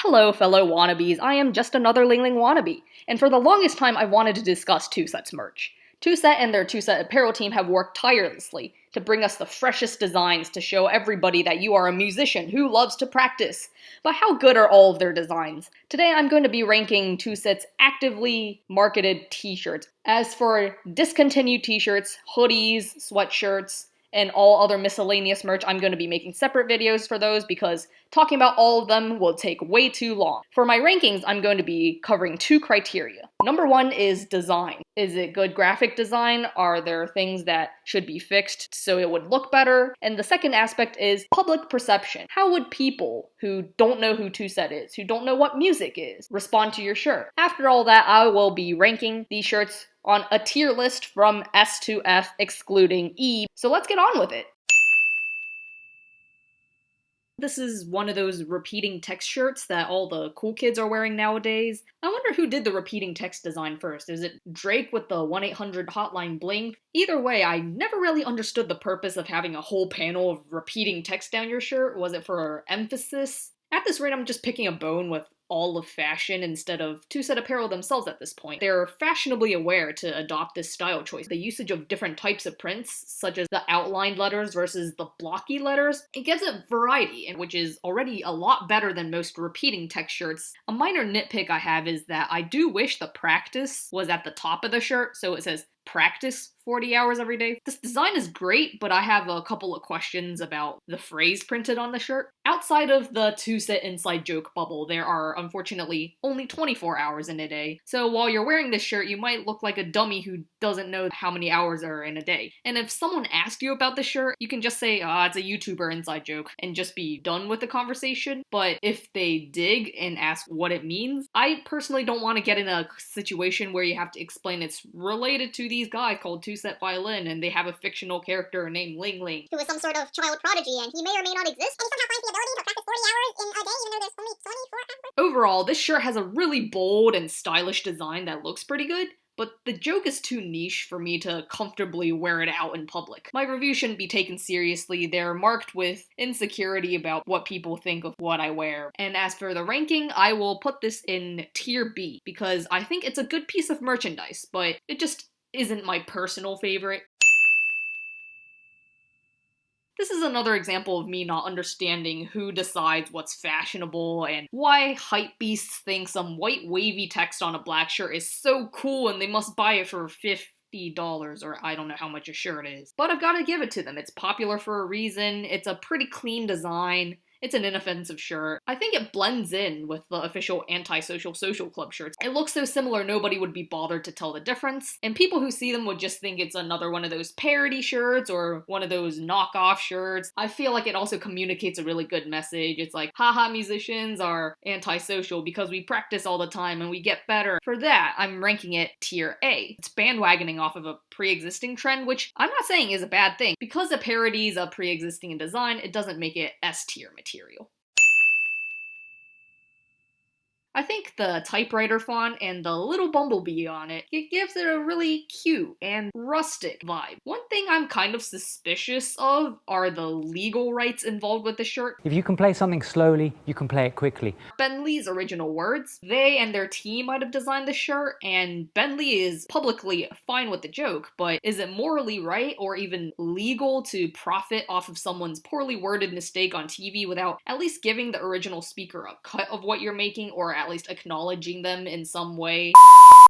Hello, fellow wannabes. I am just another Ling Ling wannabe, and for the longest time I wanted to discuss Two Set's merch. Two Set and their Two Set apparel team have worked tirelessly to bring us the freshest designs to show everybody that you are a musician who loves to practice. But how good are all of their designs? Today I'm going to be ranking Two Set's actively marketed t-shirts. As for discontinued t-shirts, hoodies, sweatshirts, and all other miscellaneous merch, I'm going to be making separate videos for those because talking about all of them will take way too long. For my rankings, I'm going to be covering two criteria. Number one is design. Is it good graphic design? Are there things that should be fixed so it would look better? And the second aspect is public perception. How would people who don't know who Two Set is, who don't know what music is, respond to your shirt? After all that, I will be ranking these shirts on a tier list from S to F, excluding E. So let's get on with it. This is one of those repeating text shirts that all the cool kids are wearing nowadays. I wonder who did the repeating text design first. Is it Drake with the 1-800 hotline bling? Either way, I never really understood the purpose of having a whole panel of repeating text down your shirt. Was it for emphasis? At this rate, I'm just picking a bone with all of fashion instead of Two Set apparel themselves at this point. They're fashionably aware to adopt this style choice. The usage of different types of prints, such as the outlined letters versus the blocky letters, it gives it variety, which is already a lot better than most repeating text shirts. A minor nitpick I have is that I do wish the practice was at the top of the shirt, so it says practice 40 hours every day. This design is great, but I have a couple of questions about the phrase printed on the shirt. Outside of the Two Set inside joke bubble, there are unfortunately only 24 hours in a day. So while you're wearing this shirt, you might look like a dummy who doesn't know how many hours are in a day. And if someone asks you about the shirt, you can just say, it's a YouTuber inside joke, and just be done with the conversation. But if they dig and ask what it means, I personally don't want to get in a situation where you have to explain it's related to these guys called Two Set Violin, and they have a fictional character named Ling Ling, who is some sort of child prodigy, and he may or may not exist, and he somehow finds the ability to practice 40 hours in a day, even though there's only 24 hours. Overall, this shirt has a really bold and stylish design that looks pretty good, but the joke is too niche for me to comfortably wear it out in public. My reviews shouldn't be taken seriously. They're marked with insecurity about what people think of what I wear. And as for the ranking, I will put this in tier B, because I think it's a good piece of merchandise, but it just isn't my personal favorite. This is another example of me not understanding who decides what's fashionable and why hypebeasts think some white wavy text on a black shirt is so cool and they must buy it for $50, or I don't know how much a shirt is. But I've gotta give it to them. It's popular for a reason. It's a pretty clean design. It's an inoffensive shirt. I think it blends in with the official Antisocial Social Club shirts. It looks so similar nobody would be bothered to tell the difference, and people who see them would just think it's another one of those parody shirts or one of those knockoff shirts. I feel like it also communicates a really good message. It's like, haha, musicians are antisocial because we practice all the time and we get better. For that, I'm ranking it tier A. It's bandwagoning off of a pre-existing trend, which I'm not saying is a bad thing. Because it parodies a pre-existing design, it doesn't make it S tier material. I think the typewriter font and the little bumblebee on it gives it a really cute and rustic vibe. One thing I'm kind of suspicious of are the legal rights involved with the shirt. If you can play something slowly, you can play it quickly. Ben Lee's original words. They and their team might have designed the shirt, and Ben Lee is publicly fine with the joke, but is it morally right or even legal to profit off of someone's poorly worded mistake on TV without at least giving the original speaker a cut of what you're making, or at least acknowledging them in some way?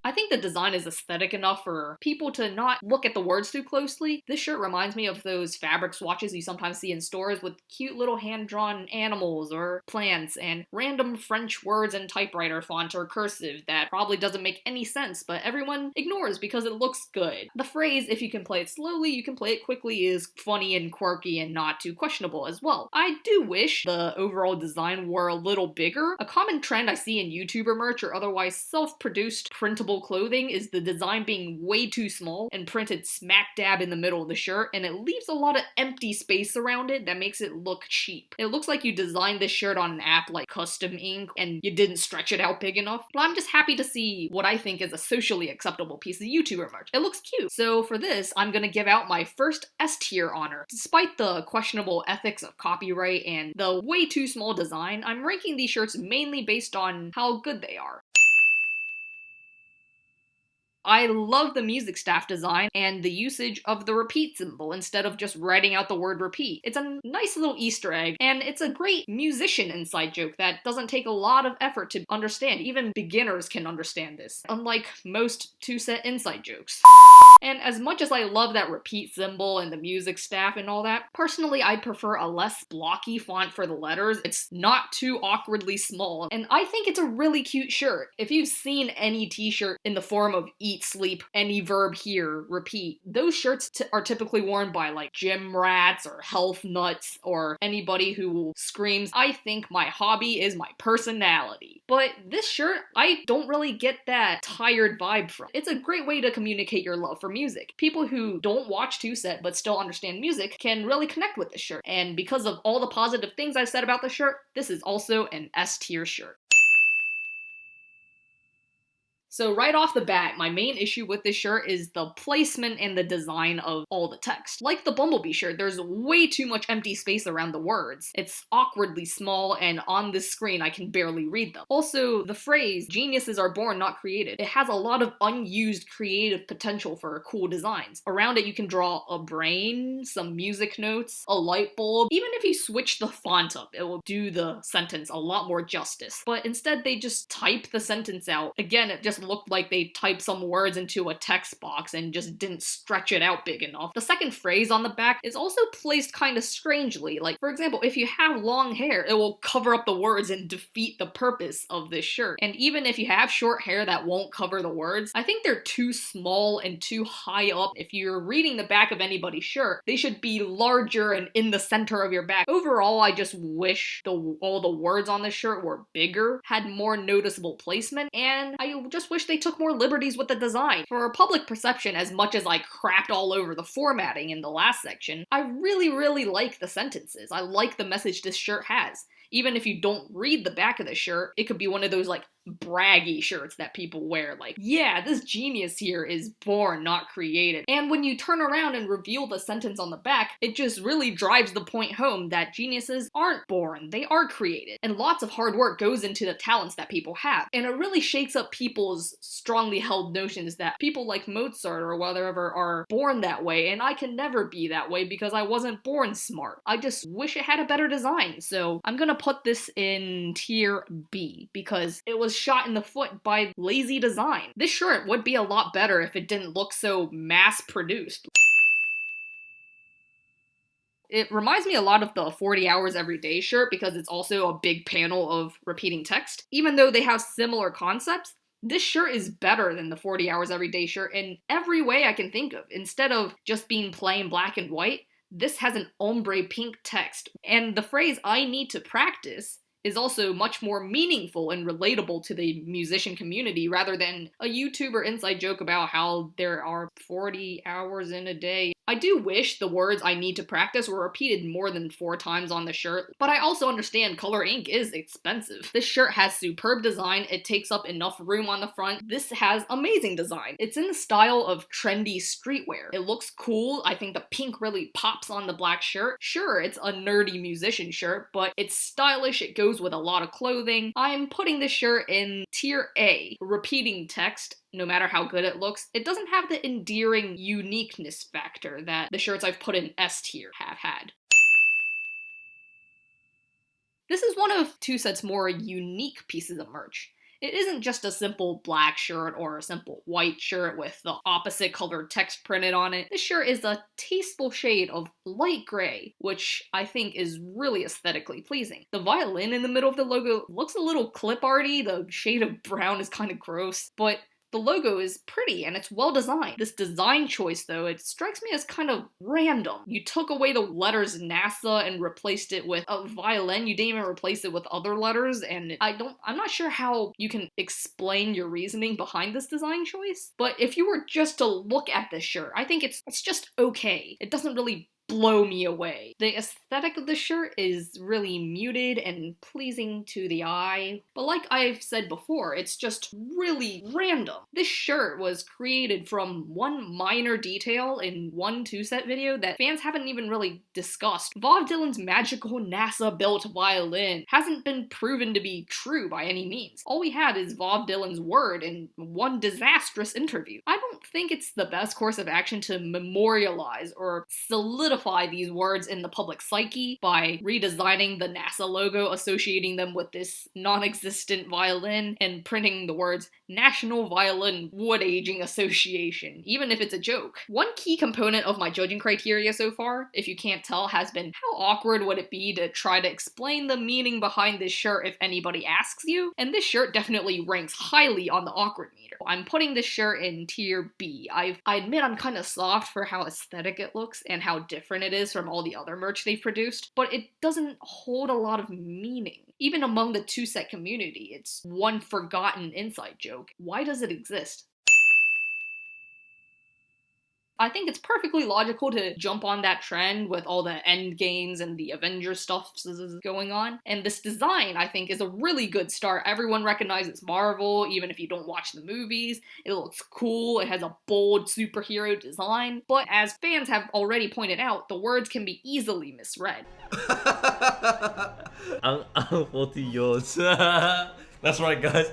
I think the design is aesthetic enough for people to not look at the words too closely. This shirt reminds me of those fabric swatches you sometimes see in stores with cute little hand-drawn animals or plants and random French words in typewriter font or cursive that probably doesn't make any sense, but everyone ignores because it looks good. The phrase, if you can play it slowly, you can play it quickly, is funny and quirky and not too questionable as well. I do wish the overall design were a little bigger. A common trend I see in YouTuber merch or otherwise self-produced printable clothing is the design being way too small and printed smack dab in the middle of the shirt, and it leaves a lot of empty space around it that makes it look cheap. It looks like you designed this shirt on an app like Custom Ink and you didn't stretch it out big enough, but I'm just happy to see what I think is a socially acceptable piece of YouTuber merch. It looks cute. So for this, I'm gonna give out my first S tier honor. Despite the questionable ethics of copyright and the way too small design, I'm ranking these shirts mainly based on how good they are. I love the music staff design and the usage of the repeat symbol instead of just writing out the word repeat. It's a nice little Easter egg, and it's a great musician inside joke that doesn't take a lot of effort to understand. Even beginners can understand this, unlike most two-set inside jokes. And as much as I love that repeat symbol and the music staff and all that, personally I prefer a less blocky font for the letters. It's not too awkwardly small, and I think it's a really cute shirt. If you've seen any t-shirt in the form of eat, sleep, any verb here, repeat, those shirts are typically worn by like gym rats or health nuts or anybody who screams, "I think my hobby is my personality." But this shirt, I don't really get that tired vibe from. It's a great way to communicate your love for music. People who don't watch Two Set but still understand music can really connect with this shirt. And because of all the positive things I said about the shirt, this is also an S tier shirt. So right off the bat, my main issue with this shirt is the placement and the design of all the text. Like the Bumblebee shirt, there's way too much empty space around the words. It's awkwardly small, and on this screen I can barely read them. Also, the phrase, "geniuses are born, not created," it has a lot of unused creative potential for cool designs. Around it you can draw a brain, some music notes, a light bulb. Even if you switch the font up, it will do the sentence a lot more justice. But instead they just type the sentence out. Again, it just looked like they typed some words into a text box and just didn't stretch it out big enough. The second phrase on the back is also placed kind of strangely. Like, for example, if you have long hair, it will cover up the words and defeat the purpose of this shirt. And even if you have short hair that won't cover the words, I think they're too small and too high up. If you're reading the back of anybody's shirt, they should be larger and in the center of your back. Overall, I just wish all the words on this shirt were bigger, had more noticeable placement, and I just wish they took more liberties with the design. For public perception, as much as I crapped all over the formatting in the last section, I really like the sentences. I like the message this shirt has. Even if you don't read the back of the shirt, it could be one of those like braggy shirts that people wear, like, "Yeah, this genius here is born, not created." And when you turn around and reveal the sentence on the back, it just really drives the point home that geniuses aren't born, they are created. And lots of hard work goes into the talents that people have. And it really shakes up people's strongly held notions that people like Mozart or whatever are born that way, and I can never be that way because I wasn't born smart. I just wish it had a better design. So I'm gonna put this in tier B because it was shot in the foot by lazy design. This shirt would be a lot better if it didn't look so mass-produced. It reminds me a lot of the 40 hours every day shirt because it's also a big panel of repeating text. Even though they have similar concepts, this shirt is better than the 40 hours every day shirt in every way I can think of. Instead of just being plain black and white, this has an ombre pink text. And the phrase "I need to practice" is also much more meaningful and relatable to the musician community rather than a YouTuber inside joke about how there are 40 hours in a day. I do wish the words "I need to practice" were repeated more than 4 times on the shirt, but I also understand color ink is expensive. This shirt has superb design, it takes up enough room on the front. This has amazing design. It's in the style of trendy streetwear. It looks cool, I think the pink really pops on the black shirt. Sure, it's a nerdy musician shirt, but it's stylish, it goes with a lot of clothing. I'm putting this shirt in tier A. Repeating text, no matter how good it looks, it doesn't have the endearing uniqueness factor that the shirts I've put in S tier have had. This is one of Two Set's more unique pieces of merch. It isn't just a simple black shirt or a simple white shirt with the opposite colored text printed on it. This shirt is a tasteful shade of light gray, which I think is really aesthetically pleasing. The violin in the middle of the logo looks a little clip arty, the shade of brown is kind of gross, but The logo is pretty and it's well designed. This design choice, though, it strikes me as kind of random. You took away the letters NASA and replaced it with a violin. You didn't even replace it with other letters, and I'm not sure how you can explain your reasoning behind this design choice. But if you were just to look at this shirt, I think it's just okay. It doesn't really blow me away. The aesthetic of the shirt is really muted and pleasing to the eye, but like I've said before, it's just really random. This shirt was created from one minor detail in one 2-set video that fans haven't even really discussed. Bob Dylan's magical NASA-built violin hasn't been proven to be true by any means. All we had is Bob Dylan's word in one disastrous interview. I don't think it's the best course of action to memorialize or solidify these words in the public psyche by redesigning the NASA logo, associating them with this non-existent violin, and printing the words National Violin Wood Aging Association, even if it's a joke. One key component of my judging criteria so far, if you can't tell, has been how awkward would it be to try to explain the meaning behind this shirt if anybody asks you, and this shirt definitely ranks highly on the awkward meter. I'm putting this shirt in tier B. I admit I'm kind of soft for how aesthetic it looks and how different it is from all the other merch they've produced, but it doesn't hold a lot of meaning. Even among the 2-set community, it's one forgotten inside joke. Why does it exist? I think it's perfectly logical to jump on that trend with all the Endgames and the Avengers stuff going on. And this design, I think, is a really good start. Everyone recognizes Marvel, even if you don't watch the movies. It looks cool, it has a bold superhero design. But as fans have already pointed out, the words can be easily misread. I'm 40 yours. That's right, guys.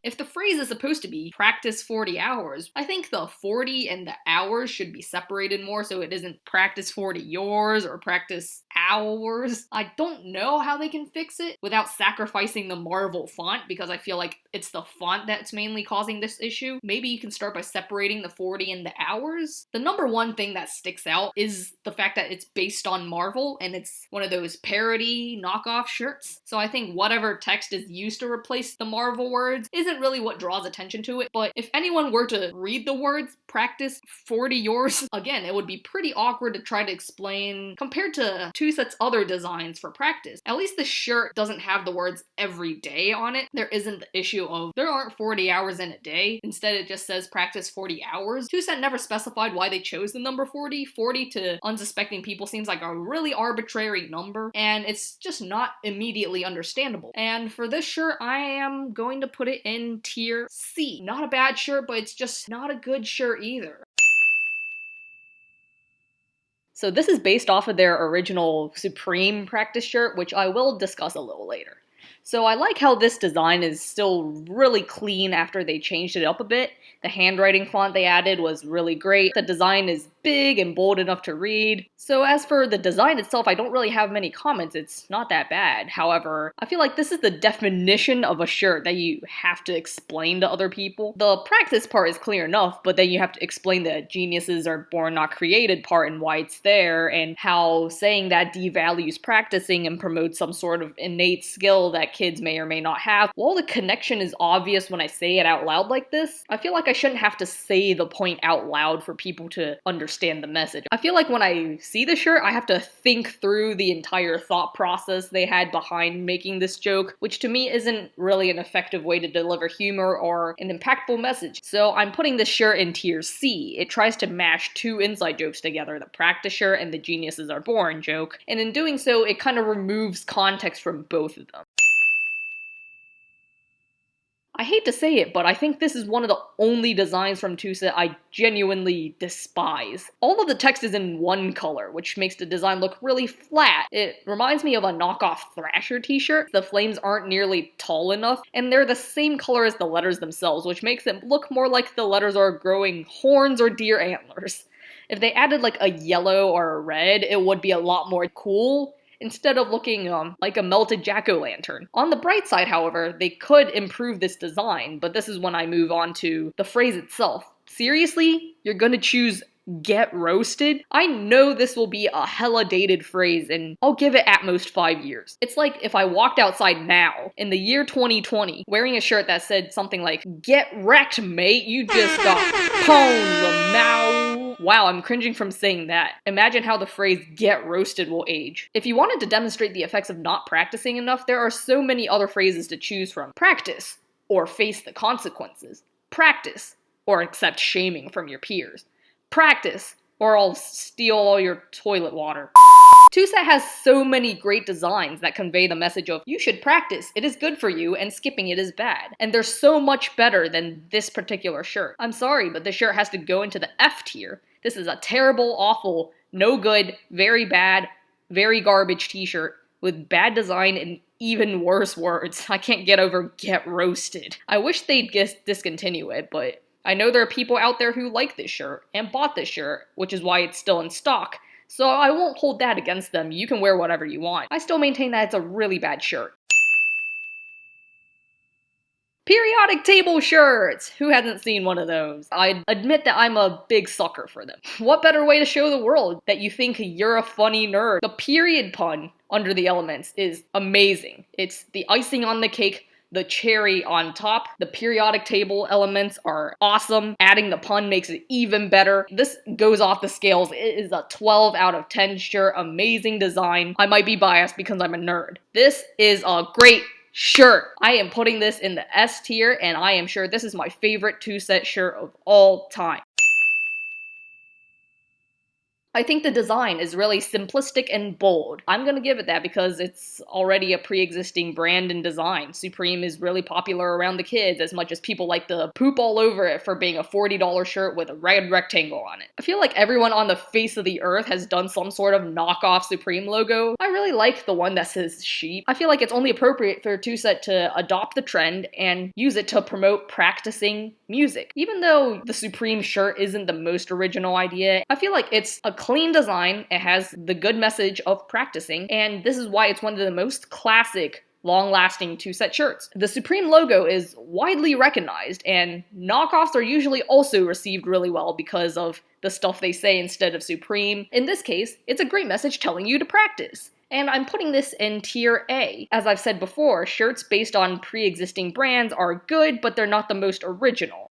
If the phrase is supposed to be practice 40 hours, I think the 40 and the hours should be separated more so it isn't practice 40 yours or practice hours. I don't know how they can fix it without sacrificing the Marvel font, because I feel like it's the font that's mainly causing this issue. Maybe you can start by separating the 40 and the hours. The number one thing that sticks out is the fact that it's based on Marvel and it's one of those parody knockoff shirts. So I think whatever text is used to replace the Marvel words isn't really what draws attention to it, but if anyone were to read the words practice 40 yours, again, it would be pretty awkward to try to explain compared to 2-set's other designs for practice. At least the shirt doesn't have the words every day on it. There isn't the issue of there aren't 40 hours in a day. Instead, it just says practice 40 hours. 2-set never specified why they chose the number 40. 40 to unsuspecting people seems like a really arbitrary number, and it's just not immediately understandable. And for this shirt, I am going to put it in tier C. Not a bad shirt, but it's just not a good shirt either. So this is based off of their original Supreme practice shirt, which I will discuss a little later. So I like how this design is still really clean after they changed it up a bit. The handwriting font they added was really great. The design is big and bold enough to read. So as for the design itself, I don't really have many comments. It's not that bad. However, I feel like this is the definition of a shirt that you have to explain to other people. The practice part is clear enough, but then you have to explain the geniuses are born not created part and why it's there, and how saying that devalues practicing and promotes some sort of innate skill that kids may or may not have. While the connection is obvious when I say it out loud like this, I feel like I shouldn't have to say the point out loud for people to understand the message. I feel like when I see the shirt, I have to think through the entire thought process they had behind making this joke, which to me isn't really an effective way to deliver humor or an impactful message. So I'm putting this shirt in tier C. It tries to mash two inside jokes together, the practice shirt and the geniuses are born joke, and in doing so, it kind of removes context from both of them. I hate to say it, but I think this is one of the only designs from 2-set I genuinely despise. All of the text is in one color, which makes the design look really flat. It reminds me of a knockoff Thrasher t-shirt. The flames aren't nearly tall enough, and they're the same color as the letters themselves, which makes it look more like the letters are growing horns or deer antlers. If they added like a yellow or a red, it would be a lot more cool, instead of looking like a melted jack-o'-lantern. On the bright side, however, they could improve this design, but this is when I move on to the phrase itself. Seriously? You're gonna choose get roasted? I know this will be a hella dated phrase, and I'll give it at most 5 years. It's like if I walked outside now, in the year 2020, wearing a shirt that said something like, get wrecked, mate, you just got pwned the mow. Wow, I'm cringing from saying that. Imagine how the phrase get roasted will age. If you wanted to demonstrate the effects of not practicing enough, there are so many other phrases to choose from. Practice, or face the consequences. Practice, or accept shaming from your peers. Practice, or I'll steal all your toilet water. TwoSet has so many great designs that convey the message of you should practice, it is good for you, and skipping it is bad. And they're so much better than this particular shirt. I'm sorry, but this shirt has to go into the F tier. This is a terrible, awful, no good, very bad, very garbage t-shirt with bad design and even worse words. I can't get over get roasted. I wish they'd discontinue it, but I know there are people out there who like this shirt and bought this shirt, which is why it's still in stock. So I won't hold that against them. You can wear whatever you want. I still maintain that it's a really bad shirt. Periodic table shirts! Who hasn't seen one of those? I admit that I'm a big sucker for them. What better way to show the world that you think you're a funny nerd? The period pun under the elements is amazing. It's the icing on the cake, the cherry on top. The periodic table elements are awesome. Adding the pun makes it even better. This goes off the scales. It is a 12 out of 10 shirt. Amazing design. I might be biased because I'm a nerd. This is a great shirt. I am putting this in the S tier, and I am sure this is my favorite TwoSet shirt of all time. I think the design is really simplistic and bold. I'm gonna give it that because it's already a pre-existing brand and design. Supreme is really popular around the kids as much as people like to poop all over it for being a $40 shirt with a red rectangle on it. I feel like everyone on the face of the earth has done some sort of knockoff Supreme logo. I really like the one that says sheep. I feel like it's only appropriate for TwoSet to adopt the trend and use it to promote practicing music. Even though the Supreme shirt isn't the most original idea, I feel like it's a clean design, it has the good message of practicing, and this is why it's one of the most classic, long-lasting TwoSet shirts. The Supreme logo is widely recognized, and knockoffs are usually also received really well because of the stuff they say instead of Supreme. In this case, it's a great message telling you to practice. And I'm putting this in tier A. As I've said before, shirts based on pre-existing brands are good, but they're not the most original.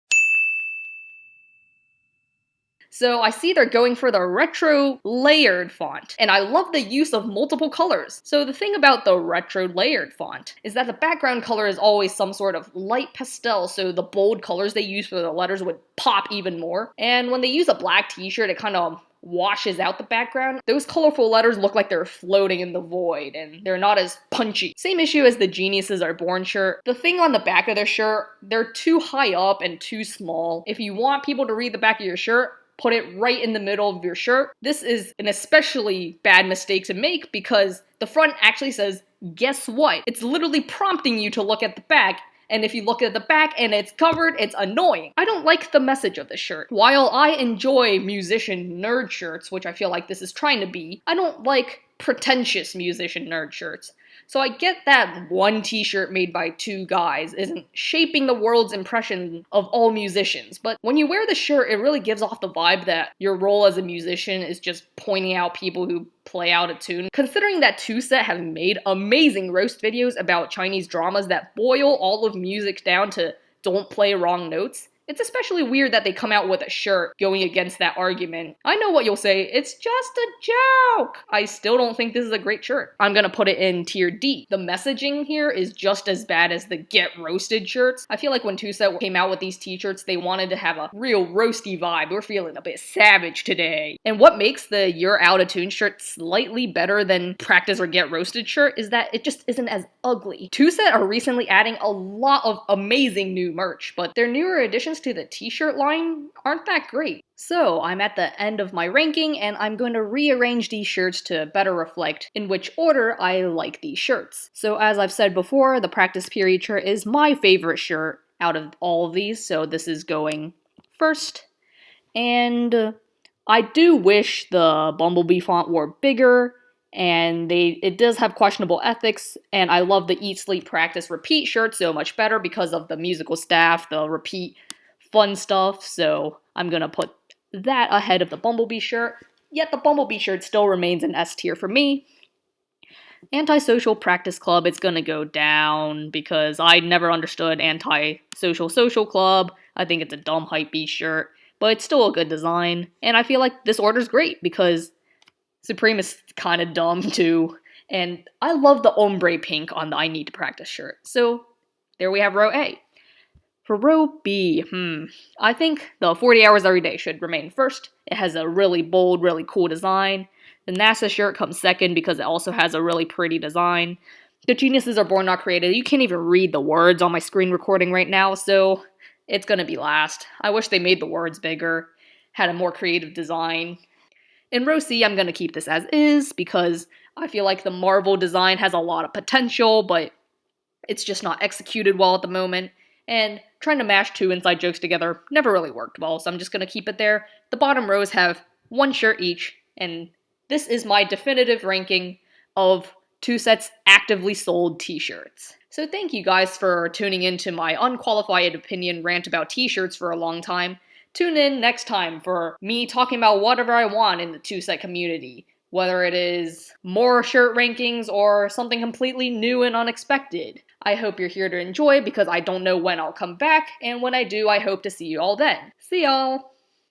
So I see they're going for the retro layered font, and I love the use of multiple colors. So the thing about the retro layered font is that the background color is always some sort of light pastel, so the bold colors they use for the letters would pop even more. And when they use a black t-shirt, it kind of washes out the background. Those colorful letters look like they're floating in the void, and they're not as punchy. Same issue as the Geniuses Are Born shirt. The thing on the back of their shirt, they're too high up and too small. If you want people to read the back of your shirt, put it right in the middle of your shirt. This is an especially bad mistake to make because the front actually says, guess what? It's literally prompting you to look at the back, and if you look at the back and it's covered, it's annoying. I don't like the message of the shirt. While I enjoy musician nerd shirts, which I feel like this is trying to be, I don't like pretentious musician nerd shirts. So I get that one t-shirt made by two guys isn't shaping the world's impression of all musicians, but when you wear the shirt, it really gives off the vibe that your role as a musician is just pointing out people who play out a tune. Considering that TwoSet have made amazing roast videos about Chinese dramas that boil all of music down to don't play wrong notes, it's especially weird that they come out with a shirt going against that argument. I know what you'll say, it's just a joke! I still don't think this is a great shirt. I'm gonna put it in tier D. The messaging here is just as bad as the get roasted shirts. I feel like when TwoSet came out with these t-shirts, they wanted to have a real roasty vibe. We're feeling a bit savage today. And what makes the You're Out of Tune shirt slightly better than Practice or Get Roasted shirt is that it just isn't as ugly. TwoSet are recently adding a lot of amazing new merch, but their newer additions to the t-shirt line aren't that great. So I'm at the end of my ranking, and I'm going to rearrange these shirts to better reflect in which order I like these shirts. So as I've said before, the Practice Period shirt is my favorite shirt out of all of these, so this is going first. And I do wish the Bumblebee font were bigger, and it does have questionable ethics, and I love the Eat, Sleep, Practice, Repeat shirt so much better because of the musical staff, the repeat fun stuff, so I'm gonna put that ahead of the Bumblebee shirt, yet the Bumblebee shirt still remains an S tier for me. Antisocial Practice Club, it's gonna go down because I never understood Antisocial Social Club. I think it's a dumb hypebeast shirt, but it's still a good design. And I feel like this order's great because Supreme is kind of dumb too. And I love the ombre pink on the I Need to Practice shirt. So there we have row A. For row B, I think the 40 Hours Every Day should remain first. It has a really bold, really cool design. The NASA shirt comes second because it also has a really pretty design. The Geniuses Are Born Not Created. You can't even read the words on my screen recording right now, so it's gonna be last. I wish they made the words bigger, had a more creative design. In row C, I'm gonna keep this as is because I feel like the Marvel design has a lot of potential, but it's just not executed well at the moment. And trying to mash two inside jokes together never really worked well, so I'm just gonna keep it there. The bottom rows have one shirt each, and this is my definitive ranking of 2 sets actively sold t-shirts. So thank you guys for tuning into my unqualified opinion rant about t-shirts for a long time. Tune in next time for me talking about whatever I want in the 2-set community, whether it is more shirt rankings or something completely new and unexpected. I hope you're here to enjoy because I don't know when I'll come back, and when I do, I hope to see you all then. See y'all!